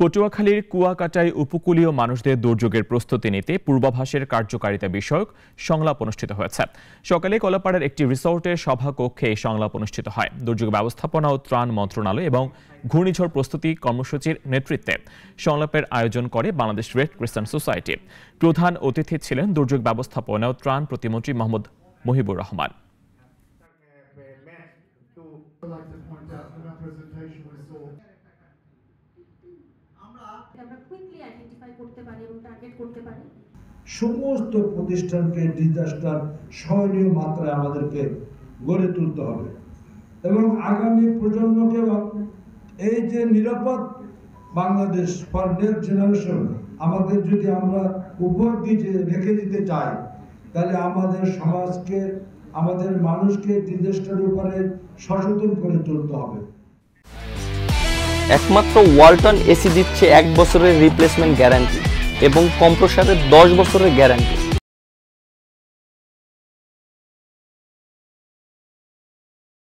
পটুয়াখালীর কুয়াকাটায় উপকূলীয় মানুষদের দুর্যোগের প্রস্তুতি নিতে পূর্বাভাসের কার্যকারিতা বিষয়ক সংলাপ অনুষ্ঠিত হয়েছে। সকালে কলাপাড়ার একটি রিসোর্টের সভাকক্ষে এই সংলাপ অনুষ্ঠিত হয়। দুর্যোগ ব্যবস্থাপনা ও ত্রাণ মন্ত্রণালয় এবং ঘূর্ণিঝড় প্রস্তুতি কর্মসূচির নেতৃত্বে সংলাপের আয়োজন করে বাংলাদেশ রেড ক্রিসেন্ট সোসাইটি। প্রধান অতিথি ছিলেন দুর্যোগ ব্যবস্থাপনা ও ত্রাণ প্রতিমন্ত্রী মোহাম্মদ মুহিবুর রহমান। সমস্ত প্রতিষ্ঠানকে ডিজাস্টার সহনীয় মাত্রায় আমাদেরকে গড়ে তুলতে হবে এবং আগামী প্রজন্মকে এই যে নিরাপদ বাংলাদেশ ফর নেক্সট জেনারেশন আমাদের যদি আমরা উপর দিয়ে রেখে দিতে চাই, তাহলে আমাদের সমাজকে, আমাদের মানুষকে ডিজাস্টারের উপরে সচেতন করে তুলতে হবে। একমাত্র ওয়ালটন এসি দিচ্ছে 1 বছরের রিপ্লেসমেন্ট গ্যারান্টি এবং কম্প্রেসারের 10 বছরের গ্যারান্টি।